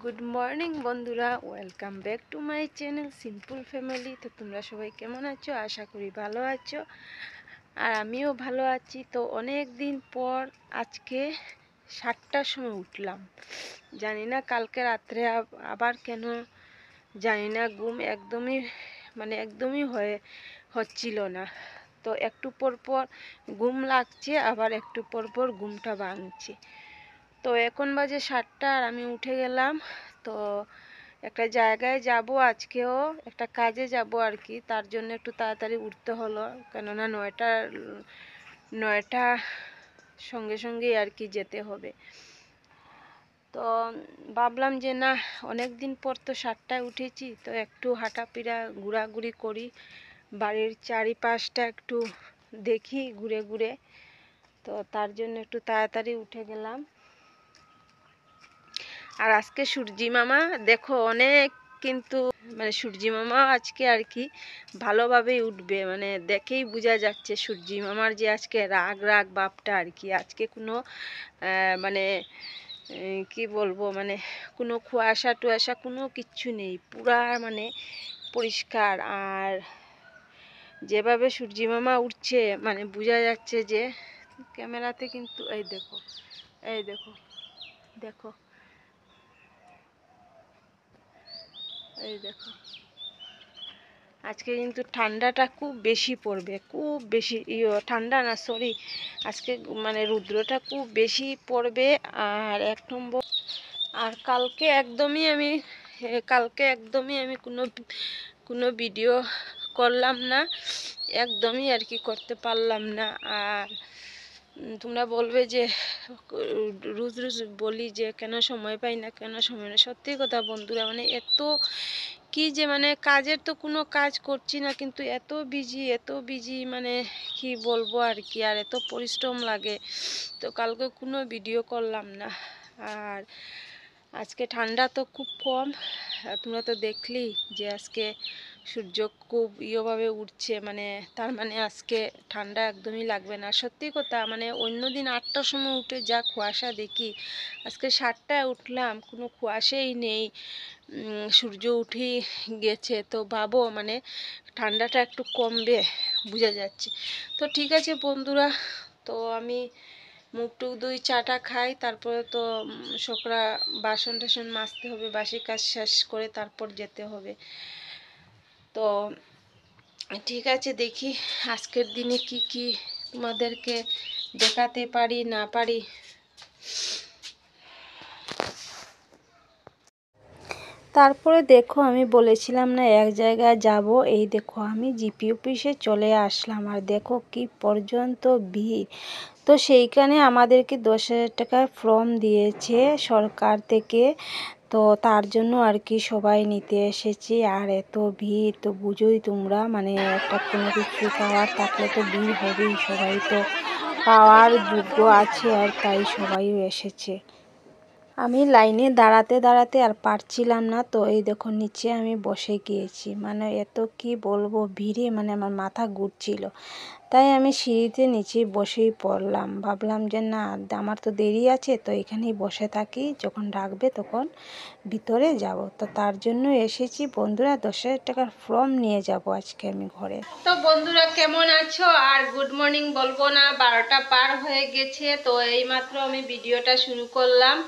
Good morning বন্ধুরা, welcome back to my channel simple family. তো তোমরা সবাই কেমন আছো? আশা করি ভালো আছো, আর আমিও ভালো আছি। তো অনেক দিন পর আজকে 7টার সময় উঠলাম। জানি না কালকে রাত্রে আবার কেন জানি না, ঘুম একদমই হচ্ছিল না। তো একটু পর পর ঘুম লাগছে, আবার একটু পর পর ঘুমটা ভাঙছে। তো এখন বাজে 7টা আর আমি উঠে গেলাম। তো একটা জায়গায় যাব, আজকেও একটা কাজে যাব আর কি। তার জন্য একটু তাড়াতাড়ি উঠতে হলো, কেননা 9টা সঙ্গে সঙ্গেই আর কি যেতে হবে। তো ভাবলাম যে না, অনেক দিন পর তো 7টায় উঠেছি, তো একটু হাঁটাফেরা ঘোরাঘুরি করি, বাড়ির চারিপাশটা একটু দেখি ঘুরে ঘুরে। তো তার জন্য একটু তাড়াতাড়ি উঠে গেলাম। আর আজকে সূর্যি মামা দেখো অনেক, কিন্তু সূর্যি মামা আজকে আর কি ভালোভাবেই উঠবে, দেখেই বোঝা যাচ্ছে সূর্যি মামার যে আজকে রাগ রাগ ভাবটা আর কি। আজকে কোনো কি বলবো, কোনো কুয়াশা টুয়াশা কোনো কিচ্ছু নেই, পুরা পরিষ্কার। আর যেভাবে সূর্যি মামা উঠছে বোঝা যাচ্ছে যে ক্যামেরাতে, কিন্তু এই দেখো দেখো এই দেখো, আজকে কিন্তু ঠান্ডাটা খুব বেশি পড়বে, খুব বেশি ঠান্ডা না, সরি, আজকে রৌদ্রটা খুব বেশি পড়বে। আর 1 নম্বর, আর কালকে একদমই আমি কোনো ভিডিও করলাম না, একদমই আর কি করতে পারলাম না। আর তোমরা বলবে যে রোজ রোজ বলি যে কেন সময় পাই না, সত্যি কথা বন্ধুরা, এত কি যে কাজের তো কোনো কাজ করছি না, কিন্তু এত বিজি কি বলবো আর কি, আর এত পরিশ্রম লাগে। তো কালকে কোনো ভিডিও করলাম না। আর আজকে ঠান্ডা তো খুব কম, তোমরা তো দেখলি যে আজকে সূর্য খুব ভাবে উঠছে, তার আজকে ঠান্ডা একদমই লাগবে না। সত্যি কথা, অন্যদিন 8টার সময় উঠে যা কুয়াশা দেখি, আজকে 7টায় উঠলাম, কোনো কুয়াশাই নেই, সূর্য উঠে গেছে। তো ভাবো ঠান্ডাটা একটু কমবে, বোঝা যাচ্ছে। তো ঠিক আছে বন্ধুরা, তো আমি মুখ টুক ধুই, চাটা খাই, তারপরে তো সকালে বাসন টাসন মাজতে হবে, বাসি কাজ শেষ করে তারপর যেতে হবে। তো ঠিক আছে, দেখি আজকের দিনে কি তোমাদেরকে দেখাতে পারি না পারি। তারপরে দেখো, আমি বলেছিলাম না এক জায়গায় যাব, এই দেখো আমি জিপি অফিসে চলে আসলাম। আর দেখো কি পর্যন্ত ভিড়। তো সেইখানে আমাদেরকে 10,000 টাকার ফর্ম দিয়েছে সরকার থেকে, তো তার জন্য আর কি সবাই নিতে এসেছি। আর এত ভিড়, তো বুঝোই তোমরা, একটা কোনো কিছু পাওয়ার থাকলে তো ভিড় হবেই, সবাই তো পাওয়ার যোগ্য আছে, আর তাই সবাইও এসেছে। আমি লাইনে দাঁড়াতে দাঁড়াতে আর পারছিলাম না, তো এই দেখো নিচে আমি বসে গিয়েছি। এত কি বলবো ভিড়ে, আমার মাথা ঘুরছিল, তাই আমি সিঁড়িতে নিচে বসেই পড়লাম। ভাবলাম যে না, আমার তো দেরি আছে, তো এখানেই বসে থাকি, যখন ডাকবে তখন ভিতরে যাব। তো তার জন্য এসেছি বন্ধুরা, 10,000 টাকার ফর্ম নিয়ে যাব আজকে আমি ঘরে। তো বন্ধুরা কেমন আছো? আর গুড মর্নিং বলবো না, 12টা পার হয়ে গেছে। তো এইমাত্র আমি ভিডিওটা শুরু করলাম।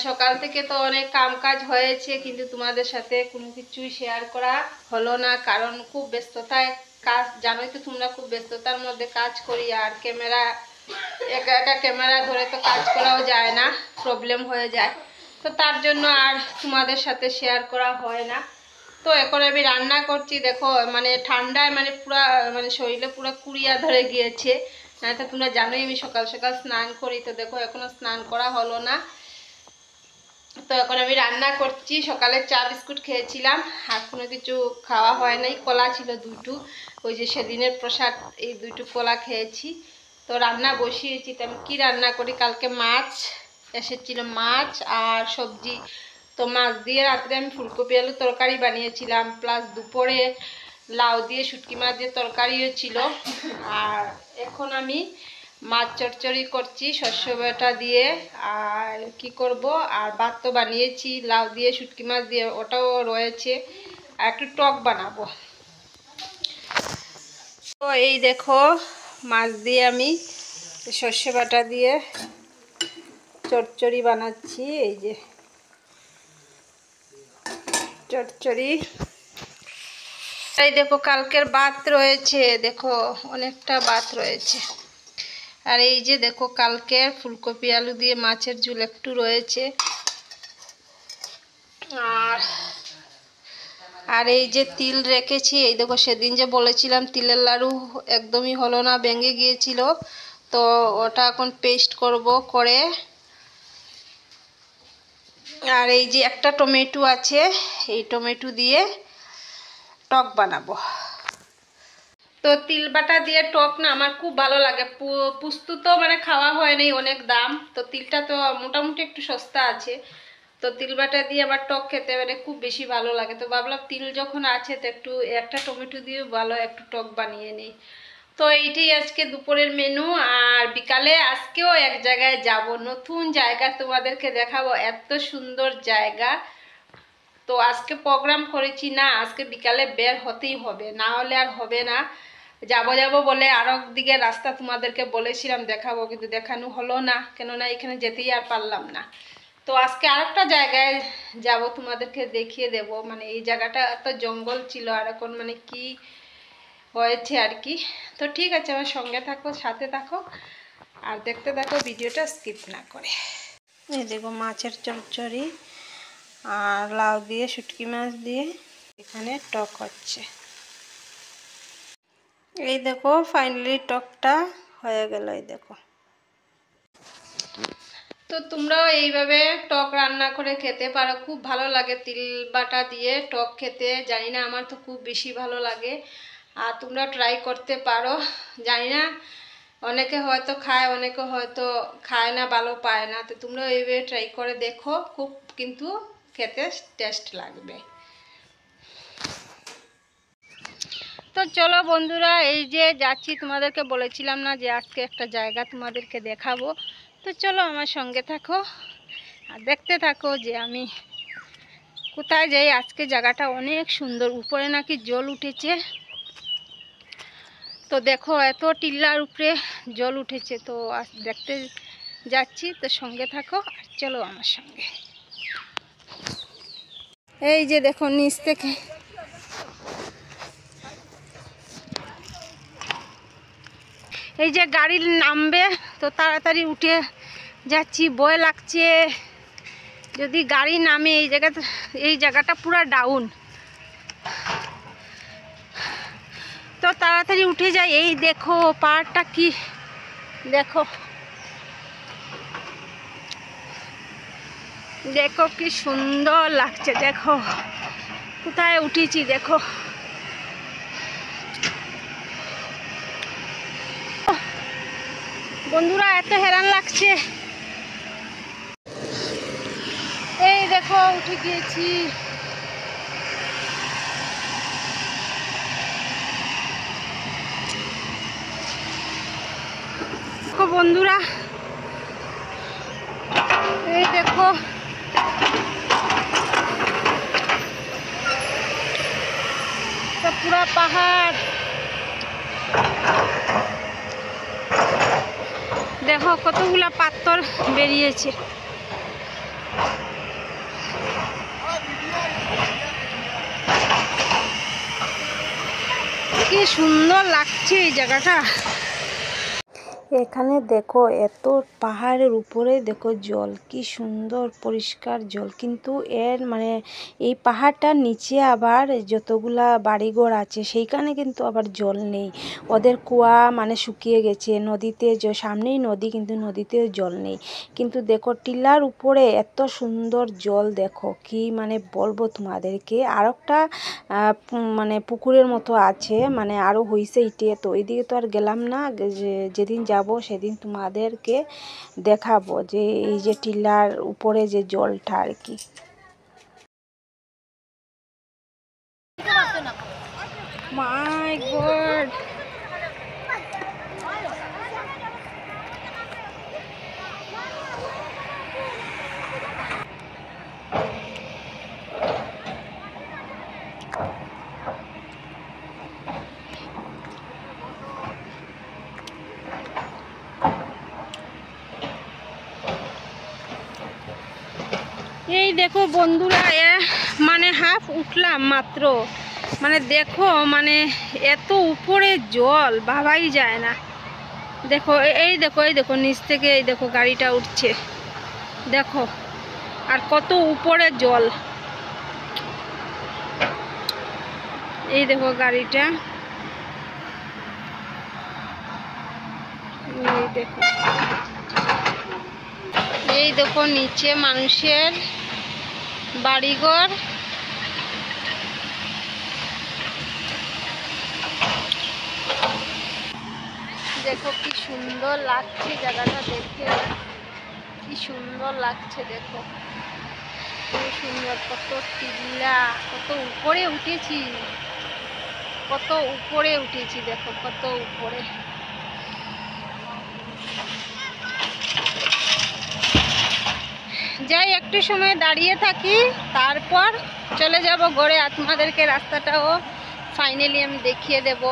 সকাল থেকে তো অনেক কাজ হয়েছে, কিন্তু তোমাদের সাথে কোনো কিছুই শেয়ার করা হলো না, কারণ খুব ব্যস্ততায় কাজ, জানোই তো তোমরা, খুব ব্যস্ততার মধ্যে কাজ করি। আর একা একা ক্যামেরা ধরে তো কাজ করাও যায় না, প্রবলেম হয়ে যায়। তো তার জন্য আর তোমাদের সাথে শেয়ার করা হয় না। তো এখন আমি রান্না করছি, দেখো ঠান্ডায় পুরা শরীরে পুরো কুড়িয়া ধরে গিয়েছে। তো তোমরা জানোই আমি সকাল সকাল স্নান করি, তো দেখো এখনো স্নান করা হলো না। তো এখন আমি রান্না করছি। সকালে চা বিস্কুট খেয়েছিলাম, আর কোনো কিছু খাওয়া হয় নাই, কলা ছিল 2টো, ওই যে সেদিনের প্রসাদ, এই 2টো কলা খেয়েছি। তো রান্না বসিয়েছি। তো আমি কী রান্না করি, কালকে মাছ এসেছিল, মাছ আর সবজি। তো মাছ দিয়ে রাত্রে আমি ফুলকপি আলু তরকারি বানিয়েছিলাম, প্লাস দুপুরে লাউ দিয়ে শুটকি মাছ দিয়ে তরকারিও ছিল। আর এখন আমি মাছ চচ্চড়ি করছি শস্য বাটা দিয়ে। আর কি করব, আর ভাত তো বানিয়েছি লাউ দিয়ে শুটকি মাছ দিয়ে, ওটাও রয়েছে। আর একটু টক বানাবো। তো এই দেখো মাছ দিয়ে আমি সর্ষে বাটা দিয়ে চচ্চড়ি বানাচ্ছি। এই যে চচ্চড়ি, এই দেখো কালকের ভাত রয়েছে, দেখো অনেকটা ভাত রয়েছে। আর এই যে দেখো কালকের ফুলকপি আলু দিয়ে মাছের ঝোল একটু রয়েছে। আর আর এই যে তিল রেখেছি, এই দেখো সেদিন যে বলেছিলাম তিলের লাড়ু একদমই হলো না, ভেঙে গিয়েছিল। তো ওটা এখন পেস্ট করব করে। আর এই যে একটা টমেটো আছে, এই টমেটো দিয়ে টক বানাবো। তো তিল বাটা দিয়ে টক না আমার খুব ভালো লাগে। পুস্ত তো মানে খাওয়া হয় নাই, অনেক দাম। তো তিলটা তো মোটামুটি একটু সস্তা আছে। তো তিল বাটা দিয়ে আবার টক খেতে মানে খুব বেশি ভালো লাগে। তো ভাবলাম তিল যখন আছে তো একটু একটা টমেটো দিয়ে ভালো একটু টক বানিয়ে নিই। তো এইটাই আজকে দুপুরের মেনু। আর বিকালে আজকেও এক জায়গায় যাব, নতুন জায়গা তোমাদেরকে দেখাবো, এত সুন্দর জায়গা। তো আজকে প্রোগ্রাম করেছি না, আজকে বিকালে বের হতেই হবে, না হলে আর হবে না। যাব বলে আরো দিকে রাস্তা তোমাদেরকে বলেছিলাম দেখাবো, কিন্তু দেখানো হলো না, কেননা এখানে যেতেই আর পারলাম না। তো আজকে আরেকটা জায়গায় যাব, তোমাদেরকে দেখিয়ে দেব। মানে এই জায়গাটা এত জঙ্গল ছিল, আর এখন মানে কি হয়েছে আর কি। তো ঠিক আছে, আমার সঙ্গে থাকো, সাথে থাকো, আর দেখতে থাকো, ভিডিওটা স্কিপ না করে। এই দেখো মাছের চচ্চড়ি আর লাউ দিয়ে শুটকি মাছ দিয়ে এখানে টক হচ্ছে। এই দেখো ফাইনালি টকটা হয়ে গেল, এই দেখো। তো তোমরাও এইভাবে টক রান্না করে খেতে পারো, খুব ভালো লাগে তিল বাটা দিয়ে টক খেতে। জানি না, আমার তো খুব বেশি ভালো লাগে। আর তোমরা ট্রাই করতে পারো। জানি না, অনেকে হয়তো খায়, অনেকে হয়তো খায় না, ভালো পায় না। তো তোমরা এইভাবে ট্রাই করে দেখো, খুব কিন্তু খেতে টেস্ট লাগবে। তো চলো বন্ধুরা, এই যে যাচ্ছি, তোমাদেরকে বলেছিলাম না যে আজকে একটা জায়গা তোমাদেরকে দেখাবো। তো চলো আমার সঙ্গে থাকো আর দেখতে থাকো যে আমি কোথায় যাই। আজকে জায়গাটা অনেক সুন্দর, উপরে নাকি জল উঠেছে। তো দেখো এত টিল্লার উপরে জল উঠেছে, তো দেখতে যাচ্ছি। তো সঙ্গে থাকো আর চলো আমার সঙ্গে। এই যে দেখো নিচ থেকে এই যে গাড়ি নামবে, তো তাড়াতাড়ি উঠে যাচ্ছি, ভয় লাগছে যদি গাড়ি নামে। এই জায়গাটা পুরো ডাউন, তো তাড়াতাড়ি উঠে যাই। এই দেখো পাহাড়টা কি, দেখো দেখো কি সুন্দর লাগছে। দেখো কোথায় উঠেছি, দেখো বন্ধুরা, এত হেরান লাগছে। এই দেখো উঠে গিয়েছি। দেখো বন্ধুরা, এই দেখো পুরা পাহাড়, দেখো কতগুলা পাথর বেরিয়েছে। কি সুন্দর লাগছে এই জায়গাটা। এখানে দেখো এত পাহাড়ের উপরে দেখো জল, কি সুন্দর পরিষ্কার জল। কিন্তু এর মানে এই পাহাড়টার নিচে আবার যতগুলা বাড়িঘর আছে সেইখানে কিন্তু আবার জল নেই। ওদের কুয়া মানে শুকিয়ে গেছে, নদীতে সামনেই নদী, কিন্তু নদীতেও জল নেই। কিন্তু দেখো টিলার উপরে এত সুন্দর জল, দেখো কি মানে বলবো তোমাদেরকে। আর একটা মানে পুকুরের মতো আছে, মানে আরও হইছে ইটে। তো ওইদিকে তো আর গেলাম না, যেদিন যাব সেদিন তোমাদেরকে দেখাবো যে এই যে টিলার উপরে যে জলটা আর কি। মাই গড, এই দেখো বন্ধুরা, মানে হাফ উঠলাম মাত্র, মানে দেখো মানে এত উপরে জল ভাবাই যায় না। দেখো এই দেখো, এই দেখো নিচ থেকে এই দেখো গাড়িটা উঠছে, দেখো আর কত উপরে জল। এই দেখো গাড়িটা, এই দেখো, এই দেখো নিচে মানুষের বাড়িঘর। দেখো কি সুন্দর লাগছে জায়গাটা দেখে, কি সুন্দর লাগছে। দেখো কি সুন্দর, কত টিলা, কত উপরে উঠেছি, কত উপরে উঠেছি, দেখো কত উপরে। যাই একটু সময় দাঁড়িয়ে থাকি, তারপর চলে যাব ঘরে। তোমাদেরকে রাস্তাটাও ফাইনালি আমি দেখিয়ে দেব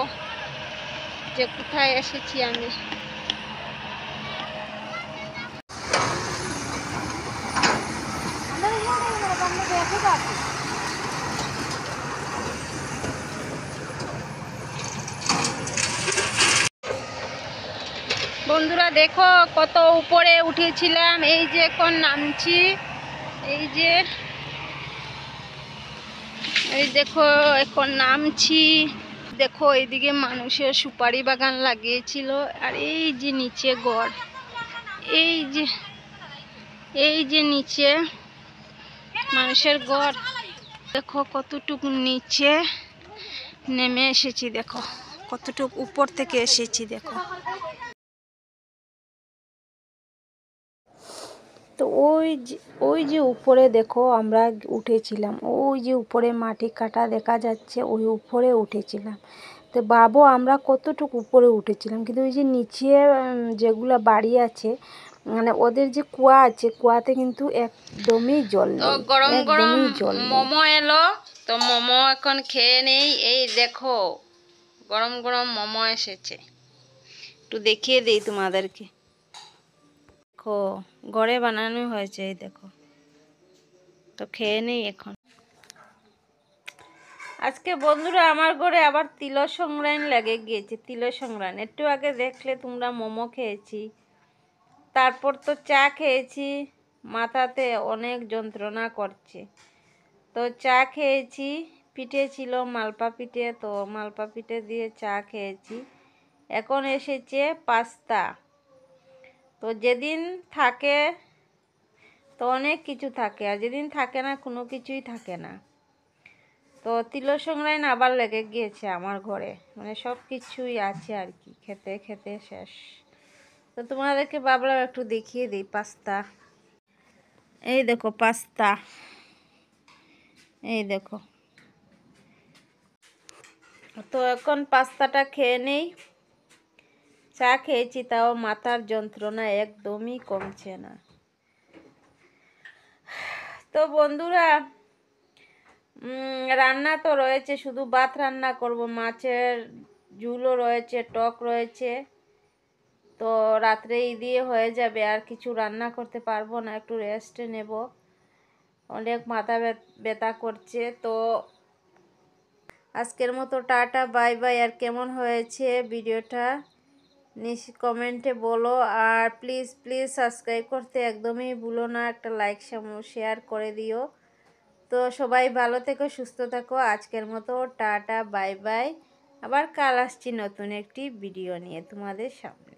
যে কোথায় এসেছি আমি। বন্ধুরা দেখো কত উপরে উঠেছিলাম, এই যে এখন নামছি। এই যে এই দেখো এখন নামছি। দেখো এইদিকে মানুষের সুপারি বাগান লাগিয়েছিল, আর এই যে নিচে গড়, এই যে নিচে মানুষের গড়। দেখো কতটুকু নিচে নেমে এসেছি, দেখো কতটুকু উপর থেকে এসেছি। দেখো তো ওই যে উপরে দেখো আমরা উঠেছিলাম, ওই যে উপরে মাটি কাটা দেখা যাচ্ছে, ওই উপরে উঠেছিলাম। তো ভাবো আমরা কতটুকু উপরে উঠেছিলাম, কিন্তু ওই যে নিচে যেগুলো বাড়ি আছে, মানে ওদের যে কুয়া আছে, কুয়াতে কিন্তু একদমই জল নেই, গরম গরম একদমই জল নেই। মোমো এলো, তো মোমো এখন খেয়ে নেই। এই দেখো গরম গরম মোমো এসেছে, একটু দেখিয়ে দেই তোমাদেরকে। দেখো ঘরে বানানো হয়েছে, এই দেখো। তো খেয়ে নেই এখন। আজকে বন্ধুরা আমার ঘরে আবার তিল সংক্রান্তি লেগে গিয়েছে। তিল সংক্রান্তি একটু আগে দেখলে তোমরা মোমো খেয়েছি, তারপর তো চা খেয়েছি, মাথাতে অনেক যন্ত্রণা করছে। তো চা খেয়েছি, পিঠে ছিল মালপা পিঠে, তো মালপা পিঠে দিয়ে চা খেয়েছি। এখন এসেছে পাস্তা। তো যেদিন থাকে তো অনেক কিছু থাকে, আর যেদিন থাকে না কোনো কিছুই থাকে না। তো তিল সংক্রান্তি আবার লেগে গিয়েছে আমার ঘরে, মানে সব কিছুই আছে আর কি, খেতে খেতে শেষ। তো তোমাদেরকে ভাবলাম একটু দেখিয়ে দিই পাস্তা। এই দেখো পাস্তা, এই দেখো। তো এখন পাস্তাটা খেয়ে নেই। চা খেয়েছি, তাও মাথার যন্ত্রণা একদমই কমছে না। তো বন্ধুরা রান্না তো রয়েছে, শুধু ভাত রান্না করব, মাছের ঝুলও রয়েছে, টক রয়েছে। তো রাত্রে এই দিয়ে হয়ে যাবে, আর কিছু রান্না করতে পারবো না, একটু রেস্টে নেব, অনেক মাথা ব্যথা করছে। তো আজকের মতো টাটা বাই বাই। আর কেমন হয়েছে ভিডিওটা কমেন্টে বলো, আর প্লিজ প্লিজ সাবস্ক্রাইব করতে একদমই ভুলো না, একটা লাইক শেয়ার করে দিও। তো সবাই ভালো থেকো, সুস্থ থাকো। আজকের মতো টাটা বাই বাই। আবার কাল আসছি নতুন একটি ভিডিও নিয়ে তোমাদের সামনে।